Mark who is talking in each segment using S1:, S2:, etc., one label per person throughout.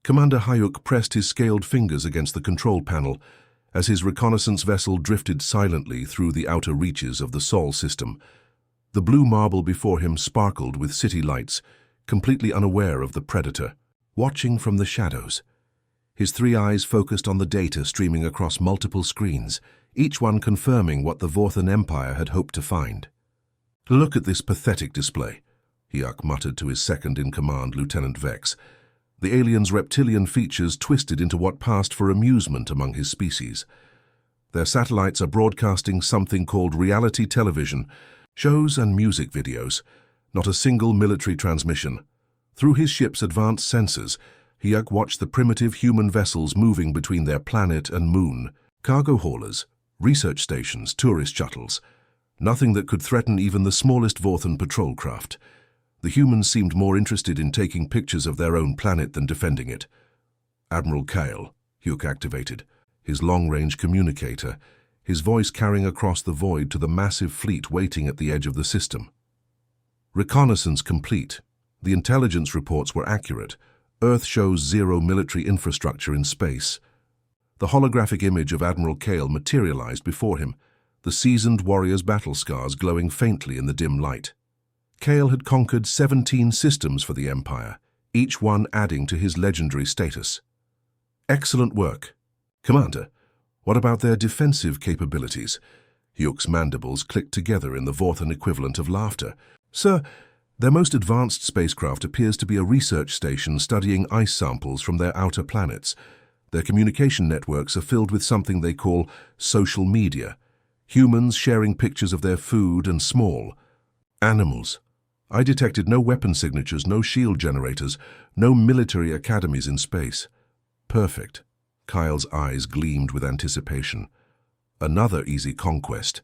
S1: Commander Hyuk pressed his scaled fingers against the control panel as his reconnaissance vessel drifted silently through the outer reaches of the Sol system. The blue marble before him sparkled with city lights, completely unaware of the predator, watching from the shadows. His three eyes focused on the data streaming across multiple screens, each one confirming what the Vorthan Empire had hoped to find. "Look at this pathetic display," Hyuk muttered to his second-in-command, Lieutenant Vex. The alien's reptilian features twisted into what passed for amusement among his species. Their satellites are broadcasting something called reality television, shows and music videos, not a single military transmission. Through his ship's advanced sensors, Hyuk watched the primitive human vessels moving between their planet and moon, cargo haulers, research stations, tourist shuttles, nothing that could threaten even the smallest Vorthan patrol craft. The humans seemed more interested in taking pictures of their own planet than defending it. Admiral Kale, Hyuk activated, his long-range communicator, his voice carrying across the void to the massive fleet waiting at the edge of the system. Reconnaissance complete. The intelligence reports were accurate. Earth shows zero military infrastructure in space. The holographic image of Admiral Kale materialized before him, the seasoned warrior's battle scars glowing faintly in the dim light. Kale had conquered 17 systems for the Empire, each one adding to his legendary status. "Excellent work. Commander, what about their defensive capabilities?" Hyuk's mandibles clicked together in the Vorthan equivalent of laughter. "Sir, their most advanced spacecraft appears to be a research station studying ice samples from their outer planets. Their communication networks are filled with something they call social media, humans sharing pictures of their food and small animals. I detected no weapon signatures, no shield generators, no military academies in space." "Perfect." Kyle's eyes gleamed with anticipation. "Another easy conquest.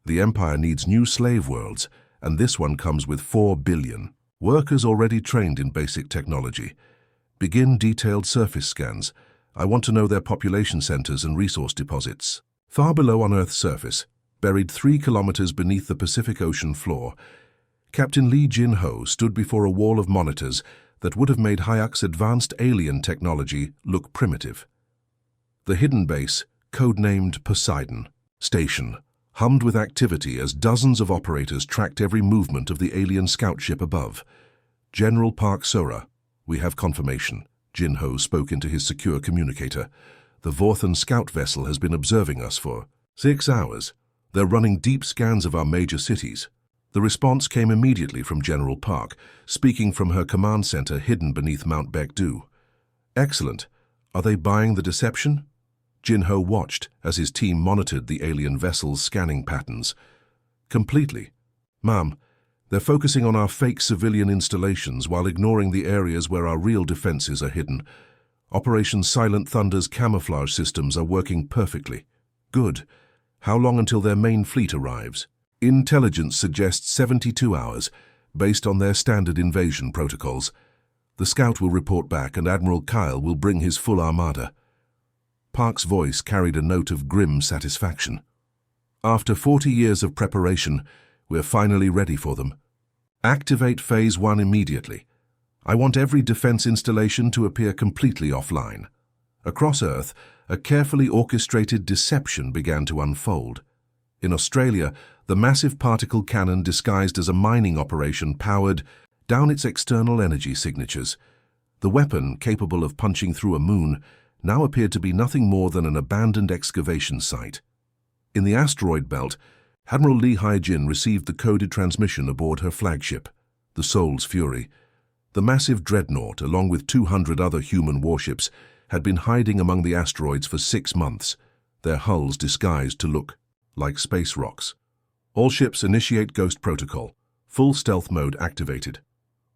S1: The Empire needs new slave worlds, and this one comes with 4 billion. Workers already trained in basic technology. Begin detailed surface scans. I want to know their population centers and resource deposits." Far below on Earth's surface, buried 3 kilometers beneath the Pacific Ocean floor, Captain Lee Jin-ho stood before a wall of monitors that would have made Hyuk's advanced alien technology look primitive. The hidden base, codenamed Poseidon Station, hummed with activity as dozens of operators tracked every movement of the alien scout ship above. "General Park Sora, we have confirmation," Jin-ho spoke into his secure communicator. "The Vorthan scout vessel has been observing us for 6 hours. They're running deep scans of our major cities." The response came immediately from General Park, speaking from her command center hidden beneath Mount Baekdu. "Excellent. Are they buying the deception?" Jin-ho watched as his team monitored the alien vessel's scanning patterns. "Completely. Ma'am, they're focusing on our fake civilian installations while ignoring the areas where our real defenses are hidden. Operation Silent Thunder's camouflage systems are working perfectly." "Good. How long until their main fleet arrives?" "Intelligence suggests 72 hours, based on their standard invasion protocols. The scout will report back and Admiral Kyle will bring his full armada." Park's voice carried a note of grim satisfaction. "After 40 years of preparation, we're finally ready for them. Activate Phase 1 immediately. I want every defense installation to appear completely offline." Across Earth, a carefully orchestrated deception began to unfold. In Australia, the massive particle cannon disguised as a mining operation powered down its external energy signatures. The weapon, capable of punching through a moon, now appeared to be nothing more than an abandoned excavation site. In the asteroid belt, Admiral Lee Haijin received the coded transmission aboard her flagship, the Soul's Fury. The massive dreadnought, along with 200 other human warships, had been hiding among the asteroids for 6 months, their hulls disguised to look like space rocks. "All ships initiate Ghost Protocol. Full stealth mode activated."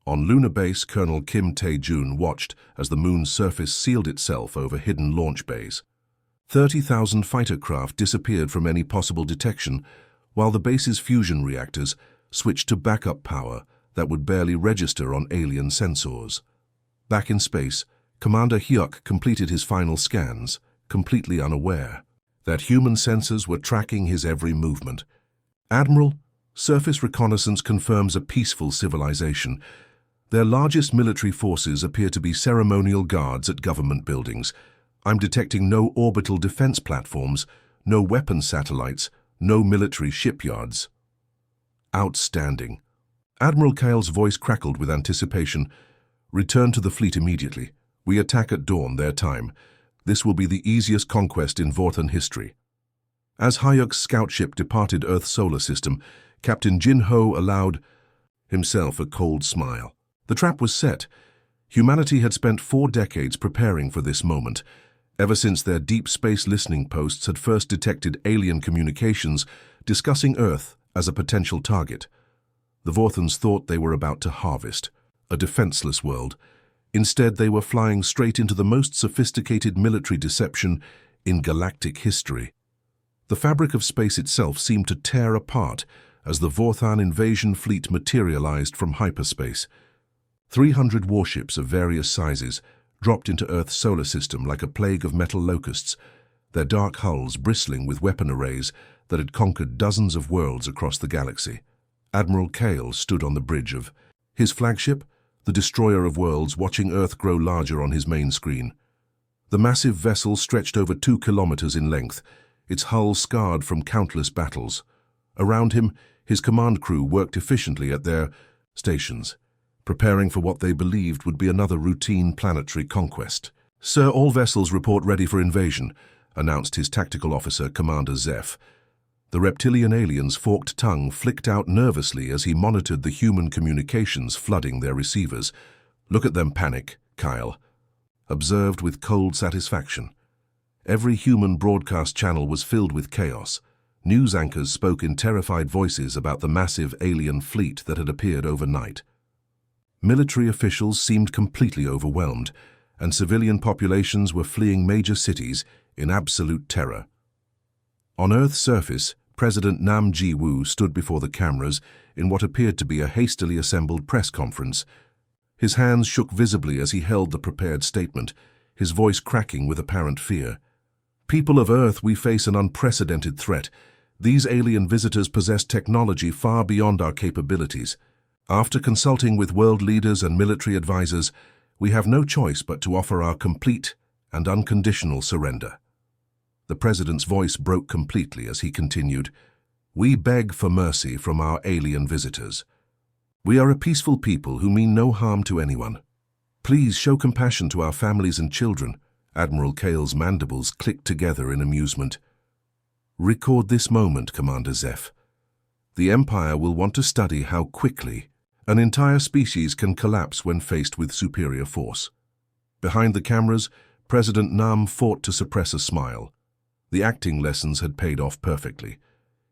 S1: On lunar base, Colonel Kim Tae-jun watched as the moon's surface sealed itself over hidden launch bays. 30,000 fighter craft disappeared from any possible detection, while the base's fusion reactors switched to backup power that would barely register on alien sensors. Back in space, Commander Hyuk completed his final scans, completely unaware that human sensors were tracking his every movement. "Admiral, surface reconnaissance confirms a peaceful civilization, Their largest military forces appear to be ceremonial guards at government buildings. I'm detecting no orbital defense platforms, no weapons satellites, no military shipyards. Outstanding. Admiral Kale's voice crackled with anticipation. Return to the fleet immediately. We attack at dawn, their time. This will be the easiest conquest in Vorthan history. As Hayek's scout ship departed Earth's solar system, Captain Jin Ho allowed himself a cold smile. The trap was set. Humanity had spent 4 decades preparing for this moment, ever since their deep space listening posts had first detected alien communications discussing Earth as a potential target. The Vorthans thought they were about to harvest a defenseless world. Instead, they were flying straight into the most sophisticated military deception in galactic history. The fabric of space itself seemed to tear apart as the Vorthan invasion fleet materialized from hyperspace. 300 warships of various sizes dropped into Earth's solar system like a plague of metal locusts, their dark hulls bristling with weapon arrays that had conquered dozens of worlds across the galaxy. Admiral Kale stood on the bridge of his flagship, the Destroyer of Worlds, watching Earth grow larger on his main screen. The massive vessel stretched over 2 kilometers in length, its hull scarred from countless battles. Around him, his command crew worked efficiently at their stations, preparing for what they believed would be another routine planetary conquest. "Sir, all vessels report ready for invasion," announced his tactical officer, Commander Zeph. The reptilian alien's forked tongue flicked out nervously as he monitored the human communications flooding their receivers. "Look at them panic," Kyle observed with cold satisfaction. Every human broadcast channel was filled with chaos. News anchors spoke in terrified voices about the massive alien fleet that had appeared overnight. Military officials seemed completely overwhelmed, and civilian populations were fleeing major cities in absolute terror. On Earth's surface, President Nam Ji-woo stood before the cameras in what appeared to be a hastily assembled press conference. His hands shook visibly as he held the prepared statement, his voice cracking with apparent fear. "People of Earth, we face an unprecedented threat. These alien visitors possess technology far beyond our capabilities. After consulting with world leaders and military advisors, we have no choice but to offer our complete and unconditional surrender." The president's voice broke completely as he continued, "We beg for mercy from our alien visitors. We are a peaceful people who mean no harm to anyone. Please show compassion to our families and children." Admiral Kale's mandibles clicked together in amusement. "Record this moment, Commander Zeph. The Empire will want to study how quickly an entire species can collapse when faced with superior force." Behind the cameras, President Nam fought to suppress a smile. The acting lessons had paid off perfectly.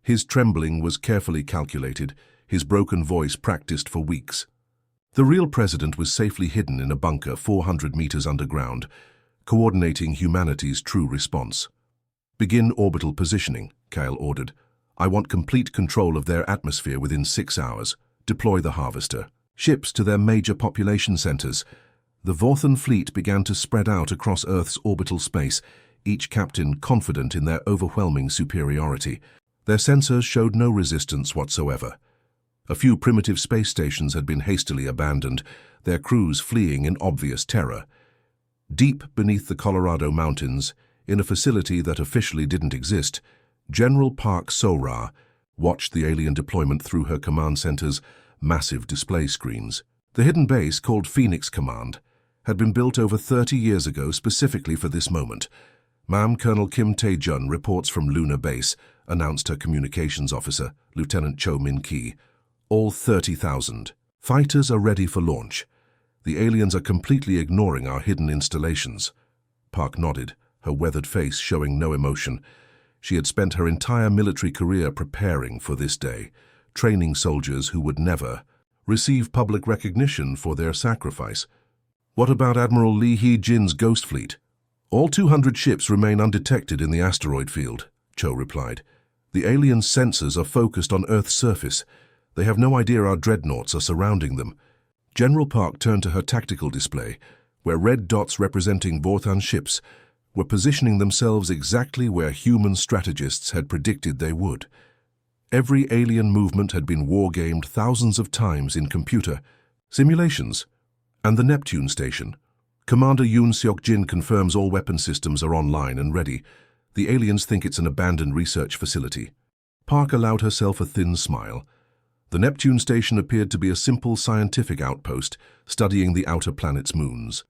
S1: His trembling was carefully calculated, his broken voice practiced for weeks. The real president was safely hidden in a bunker 400 meters underground, coordinating humanity's true response. "Begin orbital positioning," Kyle ordered. "I want complete control of their atmosphere within 6 hours. Deploy the harvester. Ships to their major population centers." The Vorthan fleet began to spread out across Earth's orbital space, each captain confident in their overwhelming superiority. Their sensors showed no resistance whatsoever. A few primitive space stations had been hastily abandoned, their crews fleeing in obvious terror. Deep beneath the Colorado mountains, in a facility that officially didn't exist, General Park So-Ra watched the alien deployment through her command center's massive display screens. The hidden base, called Phoenix Command, had been built over 30 years ago specifically for this moment. "Ma'am, Colonel Kim Tae-jun reports from Lunar Base," announced her communications officer, Lieutenant Cho Min-ki. "All 30,000. Fighters are ready for launch. The aliens are completely ignoring our hidden installations." Park nodded, her weathered face showing no emotion. She had spent her entire military career preparing for this day, training soldiers who would never receive public recognition for their sacrifice. "What about Admiral Lee Hee-jin's Ghost Fleet?" "All 200 ships remain undetected in the asteroid field," Cho replied. "The alien sensors are focused on Earth's surface. They have no idea our dreadnoughts are surrounding them." General Park turned to her tactical display, where red dots representing Vorthan ships were positioning themselves exactly where human strategists had predicted they would. Every alien movement had been war-gamed thousands of times in computer Simulations. And the Neptune station. Commander Yoon Seok-jin confirms all weapon systems are online and ready. The aliens think it's an abandoned research facility. Park allowed herself a thin smile. The Neptune station appeared to be a simple scientific outpost, studying the outer planet's moons.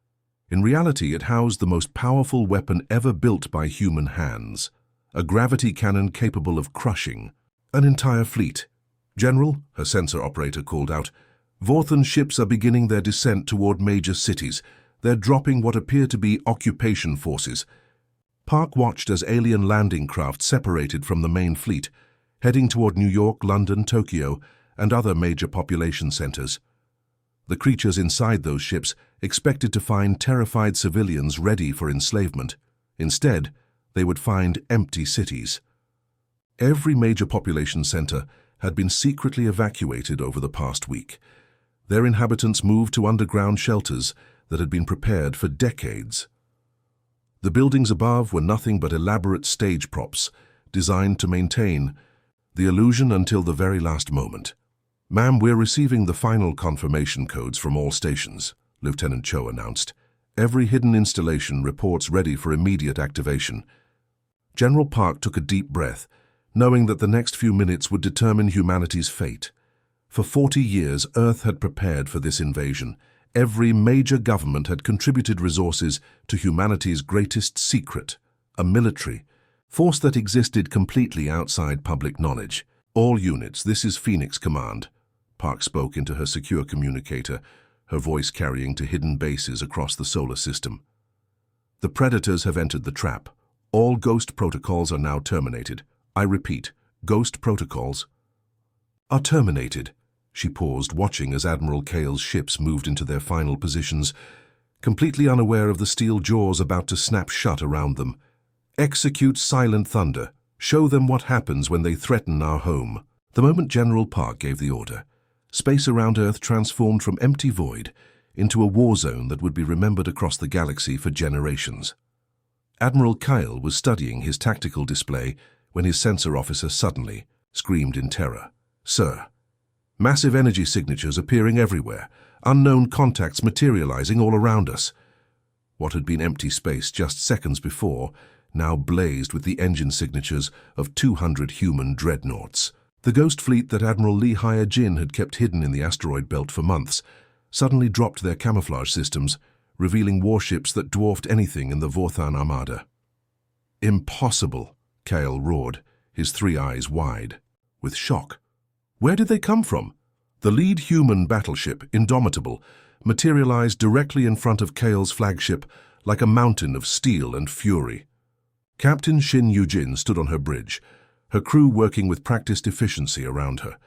S1: In reality, it housed the most powerful weapon ever built by human hands. A gravity cannon capable of crushing an entire fleet. "General," her sensor operator called out, "Vorthan ships are beginning their descent toward major cities. They're dropping what appear to be occupation forces." Park watched as alien landing craft separated from the main fleet, heading toward New York, London, Tokyo, and other major population centers. The creatures inside those ships expected to find terrified civilians ready for enslavement. Instead, they would find empty cities. Every major population center had been secretly evacuated over the past week. Their inhabitants moved to underground shelters that had been prepared for decades. The buildings above were nothing but elaborate stage props, designed to maintain the illusion until the very last moment. "Ma'am, we're receiving the final confirmation codes from all stations," Lieutenant Cho announced. "Every hidden installation reports ready for immediate activation." General Park took a deep breath, knowing that the next few minutes would determine humanity's fate. For 40 years, Earth had prepared for this invasion. Every major government had contributed resources to humanity's greatest secret, a military force that existed completely outside public knowledge. "All units, this is Phoenix Command." Park spoke into her secure communicator, her voice carrying to hidden bases across the solar system. "The predators have entered the trap. All ghost protocols are now terminated. I repeat, ghost protocols are terminated." She paused, watching as Admiral Kale's ships moved into their final positions, completely unaware of the steel jaws about to snap shut around them. "Execute Silent Thunder. Show them what happens when they threaten our home." The moment General Park gave the order, space around Earth transformed from empty void into a war zone that would be remembered across the galaxy for generations. Admiral Kyle was studying his tactical display when his sensor officer suddenly screamed in terror. "Sir, massive energy signatures appearing everywhere, unknown contacts materializing all around us." What had been empty space just seconds before now blazed with the engine signatures of 200 human dreadnoughts. The ghost fleet that Admiral Lee Hye-jin had kept hidden in the asteroid belt for months suddenly dropped their camouflage systems, revealing warships that dwarfed anything in the Vorthan Armada. "Impossible," Kale roared, his three eyes wide with shock. Where did they come from? The lead human battleship, Indomitable, materialized directly in front of Kale's flagship like a mountain of steel and fury. Captain Shin Yu-jin stood on her bridge, her crew working with practiced efficiency around her.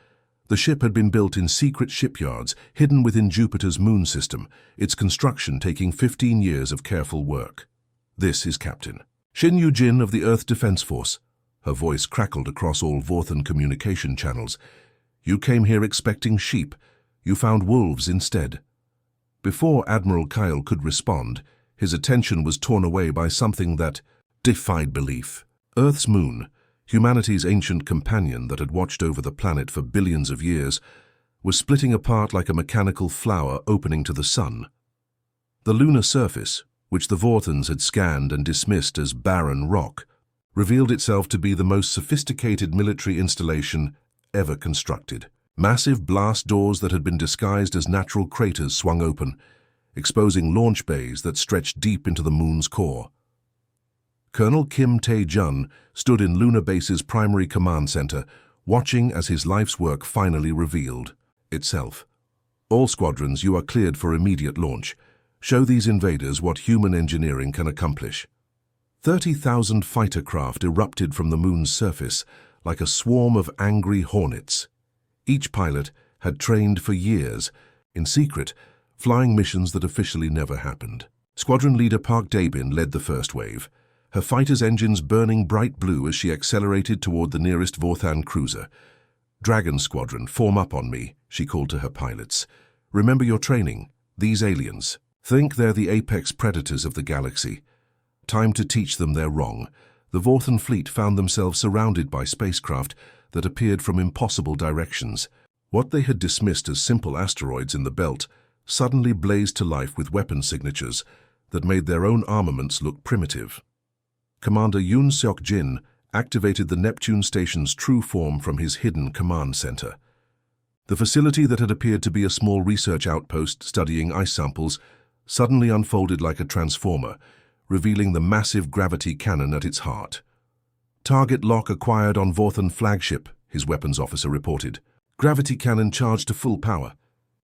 S1: The ship had been built in secret shipyards hidden within Jupiter's moon system, its construction taking 15 years of careful work. "This is Captain Shin Yu-jin of the Earth Defense Force." Her voice crackled across all Vorthan communication channels. "You came here expecting sheep. You found wolves instead." Before Admiral Kyle could respond, his attention was torn away by something that defied belief. Earth's moon, humanity's ancient companion that had watched over the planet for billions of years, was splitting apart like a mechanical flower opening to the sun. The lunar surface, which the Vorthans had scanned and dismissed as barren rock, revealed itself to be the most sophisticated military installation ever constructed. Massive blast doors that had been disguised as natural craters swung open, exposing launch bays that stretched deep into the moon's core. Colonel Kim Tae-jun stood in Lunar Base's primary command center, watching as his life's work finally revealed itself. "All squadrons, you are cleared for immediate launch. Show these invaders what human engineering can accomplish." 30,000 fighter craft erupted from the moon's surface like a swarm of angry hornets. Each pilot had trained for years, in secret, flying missions that officially never happened. Squadron leader Park Dae-bin led the first wave, her fighter's engines burning bright blue as she accelerated toward the nearest Vorthan cruiser. "Dragon Squadron, form up on me," she called to her pilots. "Remember your training. These aliens think they're the apex predators of the galaxy. Time to teach them they're wrong." The Vorthan fleet found themselves surrounded by spacecraft that appeared from impossible directions. What they had dismissed as simple asteroids in the belt suddenly blazed to life with weapon signatures that made their own armaments look primitive. Commander Yoon Seok-jin activated the Neptune station's true form from his hidden command center. The facility that had appeared to be a small research outpost studying ice samples suddenly unfolded like a transformer, revealing the massive gravity cannon at its heart. Target lock acquired on Vorthan flagship, his weapons officer reported. Gravity cannon charged to full power.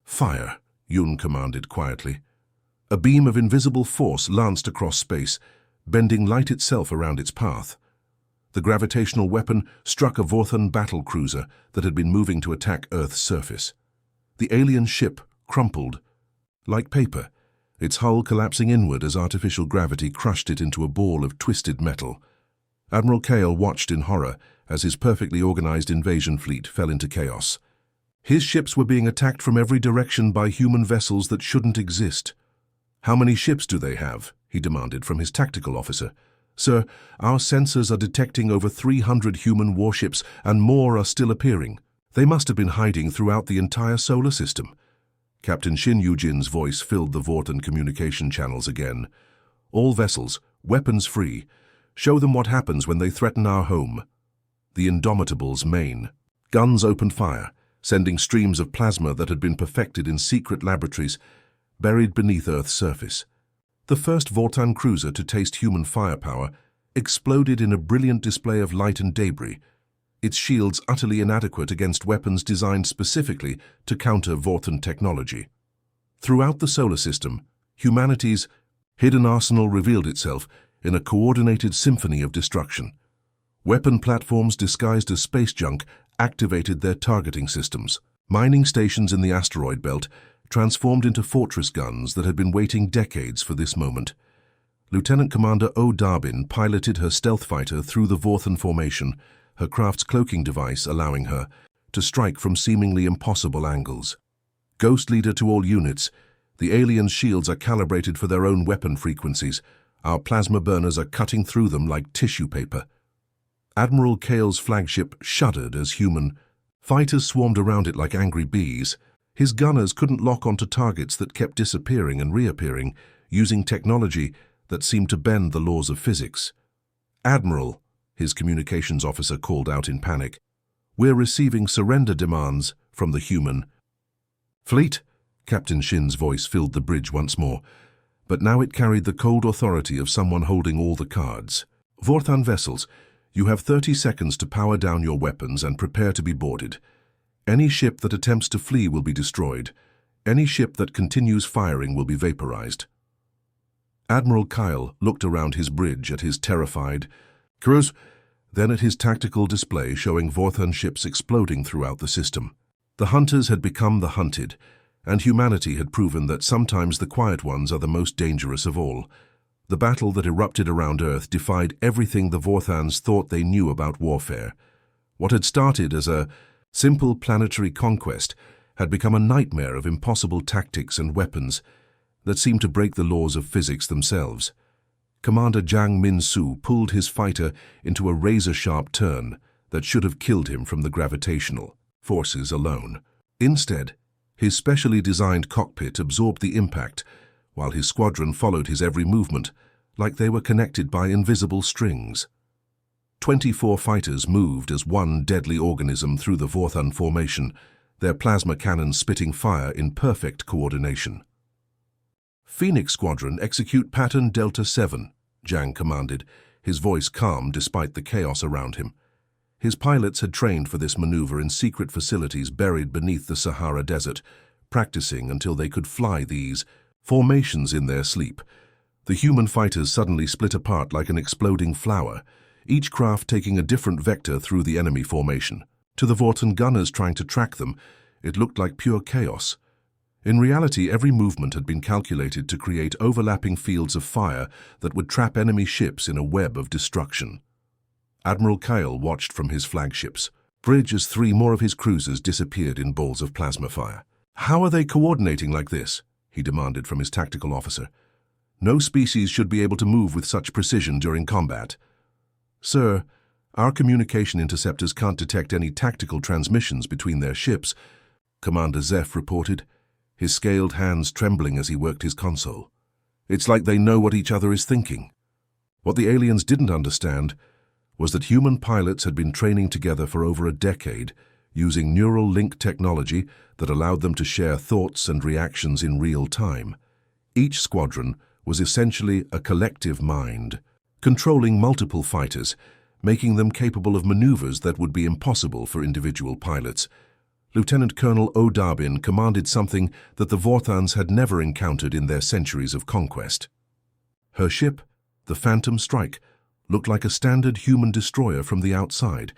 S1: Fire, Yoon commanded quietly. A beam of invisible force lanced across space, bending light itself around its path. The gravitational weapon struck a Vorthan battle cruiser that had been moving to attack Earth's surface. The alien ship crumpled like paper, its hull collapsing inward as artificial gravity crushed it into a ball of twisted metal. Admiral Kale watched in horror as his perfectly organized invasion fleet fell into chaos. His ships were being attacked from every direction by human vessels that shouldn't exist. "How many ships do they have?" he demanded from his tactical officer. "Sir, our sensors are detecting over 300 human warships and more are still appearing. They must have been hiding throughout the entire solar system." Captain Shin Yujin's voice filled the Vorthan communication channels again. "All vessels, weapons free. Show them what happens when they threaten our home." The Indomitable's main guns opened fire, sending streams of plasma that had been perfected in secret laboratories buried beneath Earth's surface. The first Vortan cruiser to taste human firepower exploded in a brilliant display of light and debris, its shields utterly inadequate against weapons designed specifically to counter Vortan technology. Throughout the solar system, humanity's hidden arsenal revealed itself in a coordinated symphony of destruction. Weapon platforms disguised as space junk activated their targeting systems. Mining stations in the asteroid belt transformed into fortress guns that had been waiting decades for this moment. Lieutenant Commander O. Darbin piloted her stealth fighter through the Vorthan formation, her craft's cloaking device allowing her to strike from seemingly impossible angles. Ghost leader to all units, the aliens' shields are calibrated for their own weapon frequencies. Our plasma burners are cutting through them like tissue paper. Admiral Kale's flagship shuddered as human fighters swarmed around it like angry bees. His gunners couldn't lock onto targets that kept disappearing and reappearing, using technology that seemed to bend the laws of physics. "Admiral," his communications officer called out in panic, "we're receiving surrender demands from the human fleet." Captain Shin's voice filled the bridge once more, but now it carried the cold authority of someone holding all the cards. "Vorthan vessels, you have 30 seconds to power down your weapons and prepare to be boarded. Any ship that attempts to flee will be destroyed. Any ship that continues firing will be vaporized." Admiral Kyle looked around his bridge at his terrified crews, then at his tactical display showing Vorthan ships exploding throughout the system. The hunters had become the hunted, and humanity had proven that sometimes the quiet ones are the most dangerous of all. The battle that erupted around Earth defied everything the Vorthans thought they knew about warfare. What had started as a simple planetary conquest had become a nightmare of impossible tactics and weapons that seemed to break the laws of physics themselves. Commander Jang Min-soo pulled his fighter into a razor-sharp turn that should have killed him from the gravitational forces alone. Instead, his specially designed cockpit absorbed the impact, while his squadron followed his every movement like they were connected by invisible strings. 24 fighters moved as one deadly organism through the Vorthan formation, their plasma cannons spitting fire in perfect coordination. "Phoenix Squadron, execute pattern Delta 7, Jang commanded, his voice calm despite the chaos around him. His pilots had trained for this maneuver in secret facilities buried beneath the Sahara Desert, practicing until they could fly these formations in their sleep. The human fighters suddenly split apart like an exploding flower, each craft taking a different vector through the enemy formation. To the Vortan gunners trying to track them, it looked like pure chaos. In reality, every movement had been calculated to create overlapping fields of fire that would trap enemy ships in a web of destruction. Admiral Kyle watched from his flagships bridge as 3 more of his cruisers disappeared in balls of plasma fire. "How are they coordinating like this?" he demanded from his tactical officer. "No species should be able to move with such precision during combat." "Sir, our communication interceptors can't detect any tactical transmissions between their ships," Commander Zeph reported. his scaled hands trembling as he worked his console. It's like they know what each other is thinking. What the aliens didn't understand was that human pilots had been training together for over a decade, using neural link technology that allowed them to share thoughts and reactions in real time. Each squadron was essentially a collective mind, controlling multiple fighters, making them capable of maneuvers that would be impossible for individual pilots. Lieutenant Colonel O'Darbin commanded something that the Vorthans had never encountered in their centuries of conquest. Her ship, the Phantom Strike, looked like a standard human destroyer from the outside.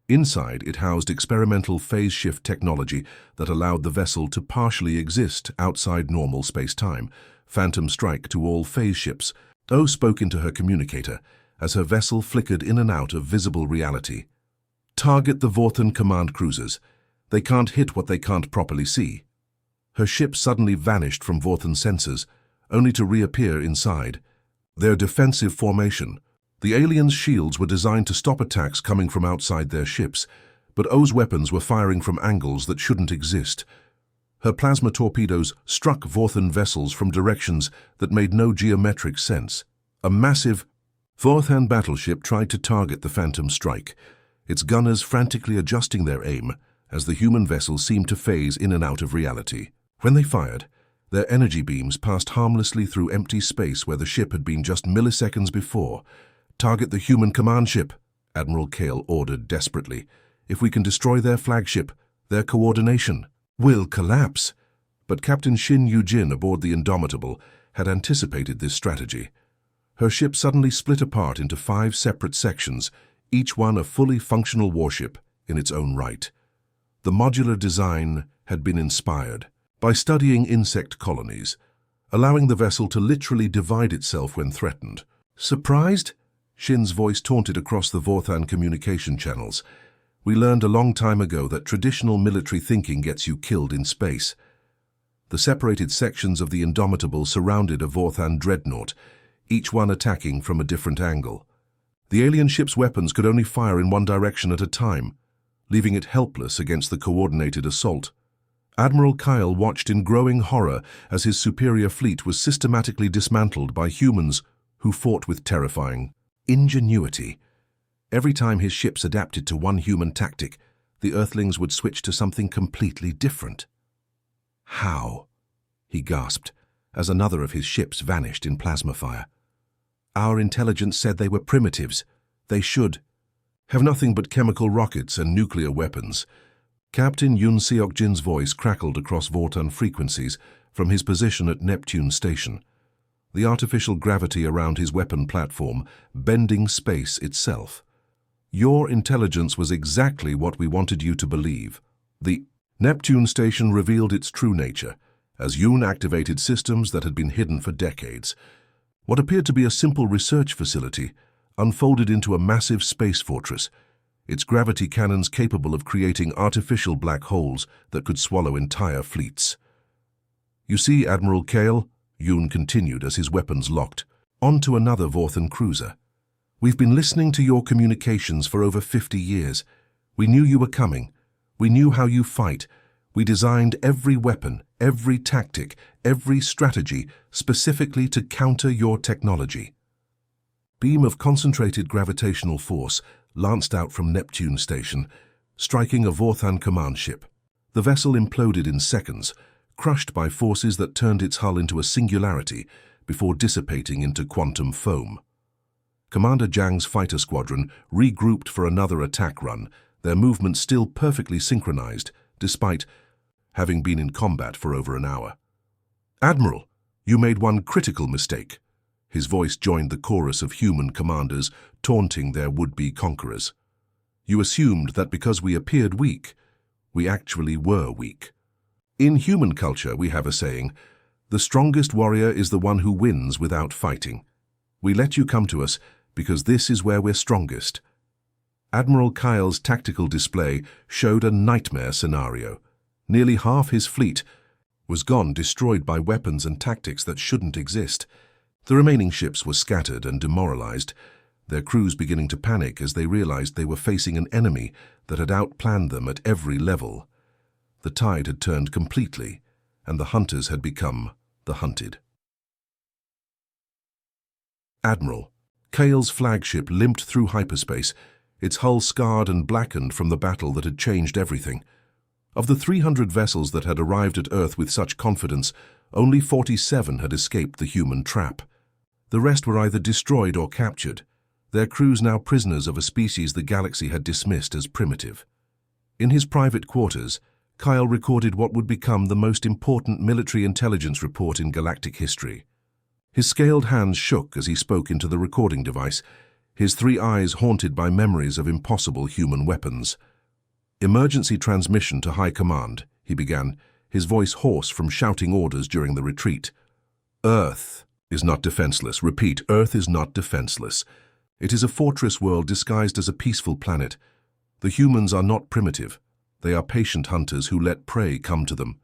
S1: Inside, it housed experimental phase shift technology that allowed the vessel to partially exist outside normal space-time. Phantom Strike to all phase ships. O spoke into her communicator as her vessel flickered in and out of visible reality. Target the Vorthan command cruisers. They can't hit what they can't properly see. Her ship suddenly vanished from Vorthan sensors, only to reappear inside. Their defensive formation. The aliens' shields were designed to stop attacks coming from outside their ships, but O's weapons were firing from angles that shouldn't exist. Her plasma torpedoes struck Vorthan vessels from directions that made no geometric sense. A massive Vorthan battleship tried to target the Phantom Strike, its gunners frantically adjusting their aim as the human vessel seemed to phase in and out of reality. When they fired, their energy beams passed harmlessly through empty space where the ship had been just milliseconds before. "Target the human command ship," Admiral Kale ordered desperately. "If we can destroy their flagship, their coordination will collapse." But Captain Shin Yu-jin aboard the Indomitable had anticipated this strategy. Her ship suddenly split apart into 5 separate sections, each one a fully functional warship in its own right. The modular design had been inspired by studying insect colonies, allowing the vessel to literally divide itself when threatened. "Surprised?" Shin's voice taunted across the Vorthan communication channels. "We learned a long time ago that traditional military thinking gets you killed in space." The separated sections of the Indomitable surrounded a Vorthan dreadnought, each one attacking from a different angle. The alien ship's weapons could only fire in one direction at a time, leaving it helpless against the coordinated assault. Admiral Kyle watched in growing horror as his superior fleet was systematically dismantled by humans who fought with terrifying ingenuity. Every time his ships adapted to one human tactic, the Earthlings would switch to something completely different. "How?" he gasped, as another of his ships vanished in plasma fire. "Our intelligence said they were primitives. They should have nothing but chemical rockets and nuclear weapons." Captain Yoon Seok-jin's voice crackled across Vortan frequencies from his position at Neptune Station, the artificial gravity around his weapon platform bending space itself. "Your intelligence was exactly what we wanted you to believe." The Neptune Station revealed its true nature as Yoon activated systems that had been hidden for decades. What appeared to be a simple research facility unfolded into a massive space fortress, its gravity cannons capable of creating artificial black holes that could swallow entire fleets. "You see, Admiral Kale," Yoon continued as his weapons locked, onto another Vorthan cruiser. "We've been listening to your communications for over 50 years. We knew you were coming. We knew how you fight. We designed every weapon, every tactic, every strategy specifically to counter your technology." Beam of concentrated gravitational force lanced out from Neptune Station, striking a Vorthan command ship. The vessel imploded in seconds, crushed by forces that turned its hull into a singularity before dissipating into quantum foam. Commander Jang's fighter squadron regrouped for another attack run, their movements still perfectly synchronized, despite having been in combat for over an hour. "Admiral, you made one critical mistake." His voice joined the chorus of human commanders taunting their would-be conquerors. "You assumed that because we appeared weak, we actually were weak. In human culture, we have a saying, 'The strongest warrior is the one who wins without fighting.' We let you come to us because this is where we're strongest." Admiral Kyle's tactical display showed a nightmare scenario. Nearly half his fleet was gone, destroyed by weapons and tactics that shouldn't exist. The remaining ships were scattered and demoralized, their crews beginning to panic as they realized they were facing an enemy that had outplanned them at every level. The tide had turned completely, and the hunters had become the hunted. Admiral, Kale's flagship limped through hyperspace, its hull scarred and blackened from the battle that had changed everything. Of the 300 vessels that had arrived at Earth with such confidence, only 47 had escaped the human trap. The rest were either destroyed or captured, their crews now prisoners of a species the galaxy had dismissed as primitive. In his private quarters, Kyle recorded what would become the most important military intelligence report in galactic history. His scaled hands shook as he spoke into the recording device, his 3 eyes haunted by memories of impossible human weapons. "Emergency transmission to High Command," he began, his voice hoarse from shouting orders during the retreat. "Earth is not defenseless. Repeat, Earth is not defenseless. It is a fortress world disguised as a peaceful planet. The humans are not primitive. They are patient hunters who let prey come to them."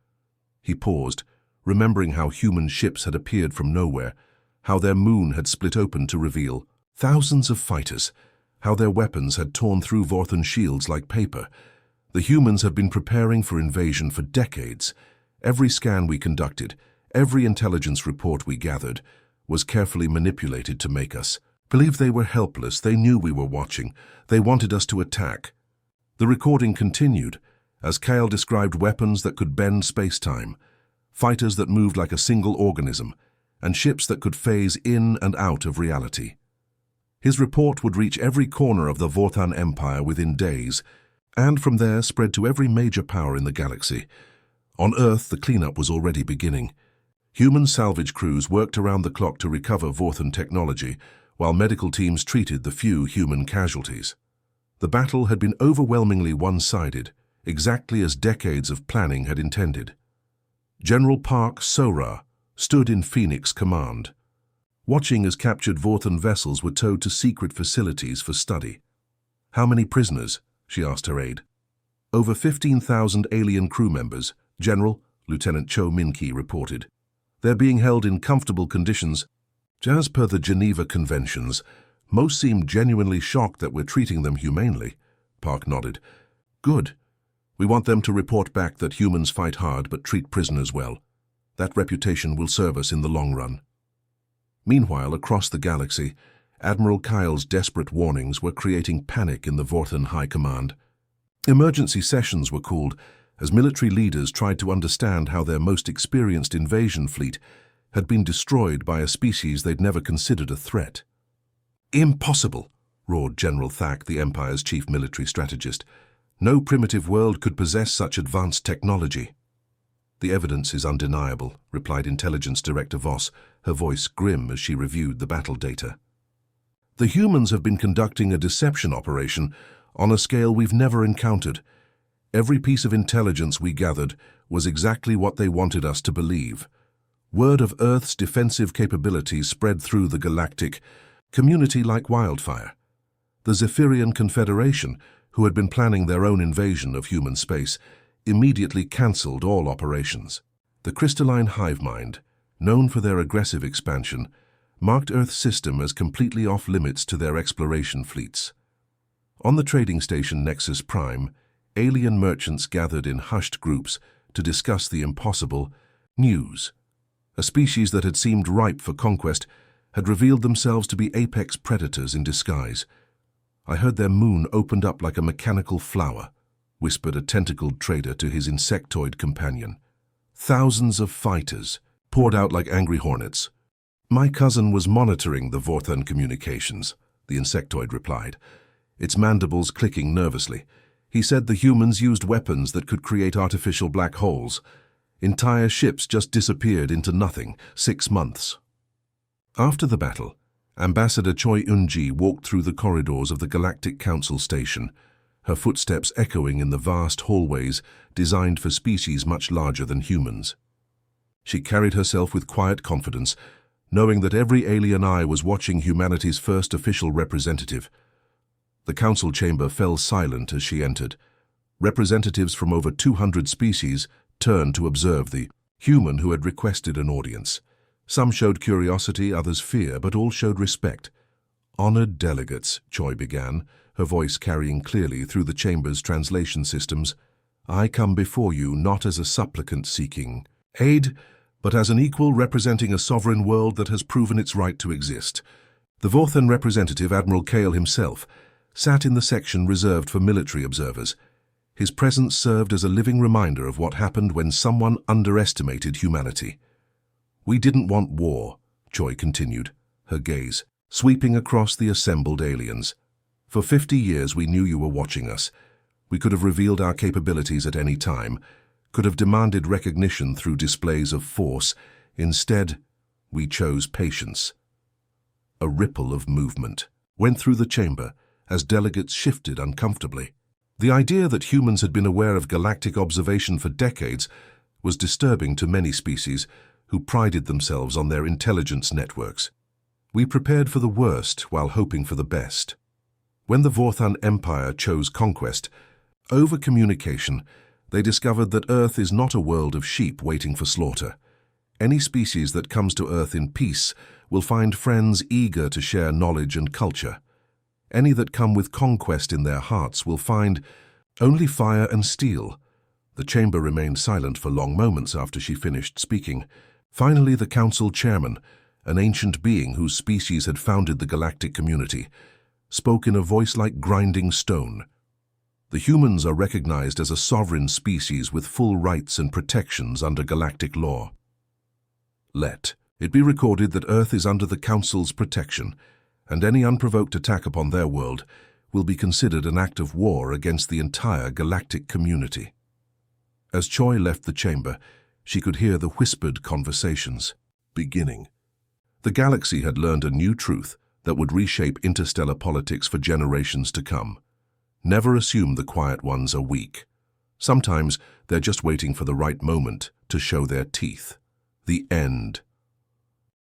S1: He paused, remembering how human ships had appeared from nowhere, how their moon had split open to reveal thousands of fighters, how their weapons had torn through Vorthan shields like paper. The humans had been preparing for invasion for decades. Every scan we conducted, every intelligence report we gathered, was carefully manipulated to make us believe they were helpless. They knew we were watching. They wanted us to attack. The recording continued, as Kale described weapons that could bend space-time, fighters that moved like a single organism, and ships that could phase in and out of reality. His report would reach every corner of the Vorthan Empire within days, and from there spread to every major power in the galaxy. On Earth, the cleanup was already beginning. Human salvage crews worked around the clock to recover Vorthan technology, while medical teams treated the few human casualties. The battle had been overwhelmingly one-sided, exactly as decades of planning had intended. General Park Sora stood in Phoenix Command, watching as captured Vorthan vessels were towed to secret facilities for study. "How many prisoners?" she asked her aide. "Over 15,000 alien crew members," General Lieutenant Cho Min-ki reported. "They're being held in comfortable conditions. As per the Geneva Conventions, most seem genuinely shocked that we're treating them humanely." Park nodded. "Good. We want them to report back that humans fight hard but treat prisoners well. That reputation will serve us in the long run." Meanwhile, across the galaxy, Admiral Kyle's desperate warnings were creating panic in the Vorthan High Command. Emergency sessions were called as military leaders tried to understand how their most experienced invasion fleet had been destroyed by a species they'd never considered a threat. "Impossible!" roared General Thack, the Empire's chief military strategist. "No primitive world could possess such advanced technology." "The evidence is undeniable," replied Intelligence Director Voss, her voice grim as she reviewed the battle data. "The humans have been conducting a deception operation on a scale we've never encountered. Every piece of intelligence we gathered was exactly what they wanted us to believe. Word of Earth's defensive capabilities spread through the galactic community like wildfire. The Zephyrian Confederation, who had been planning their own invasion of human space, immediately cancelled all operations. The crystalline hive mind, known for their aggressive expansion, marked Earth's system as completely off-limits to their exploration fleets. On the trading station Nexus Prime, alien merchants gathered in hushed groups to discuss the impossible news. A species that had seemed ripe for conquest had revealed themselves to be apex predators in disguise. "I heard their moon opened up like a mechanical flower," whispered a tentacled trader to his insectoid companion. "Thousands of fighters poured out like angry hornets." "My cousin was monitoring the Vorthan communications," the insectoid replied, its mandibles clicking nervously. "He said the humans used weapons that could create artificial black holes. Entire ships just disappeared into nothing. 6 months. After the battle, Ambassador Choi Eun-ji walked through the corridors of the Galactic Council station, her footsteps echoing in the vast hallways designed for species much larger than humans. She carried herself with quiet confidence, knowing that every alien eye was watching humanity's first official representative. The council chamber fell silent as she entered. Representatives from over 200 species turned to observe the human who had requested an audience. Some showed curiosity, others fear, but all showed respect. "Honored delegates," Choi began, her voice carrying clearly through the chamber's translation systems, "I come before you not as a supplicant seeking Aid, but as an equal representing a sovereign world that has proven its right to exist. The Vorthan representative, Admiral Kale himself, sat in the section reserved for military observers. His presence served as a living reminder of what happened when someone underestimated humanity. "We didn't want war," Choi continued, her gaze sweeping across the assembled aliens. "For 50 years we knew you were watching us. We could have revealed our capabilities at any time, could have demanded recognition through displays of force. Instead, we chose patience." A ripple of movement went through the chamber as delegates shifted uncomfortably. The idea that humans had been aware of galactic observation for decades was disturbing to many species who prided themselves on their intelligence networks. We prepared for the worst while hoping for the best. When the Vorthan Empire chose conquest, over communication, they discovered that Earth is not a world of sheep waiting for slaughter. Any species that comes to Earth in peace will find friends eager to share knowledge and culture. Any that come with conquest in their hearts will find only fire and steel. The chamber remained silent for long moments after she finished speaking. Finally, the council chairman, an ancient being whose species had founded the galactic community, spoke in a voice like grinding stone. "The humans are recognized as a sovereign species with full rights and protections under galactic law. Let it be recorded that Earth is under the Council's protection, and any unprovoked attack upon their world will be considered an act of war against the entire galactic community." As Choi left the chamber, she could hear the whispered conversations beginning. The galaxy had learned a new truth that would reshape interstellar politics for generations to come. Never assume the quiet ones are weak. Sometimes they're just waiting for the right moment to show their teeth. The end.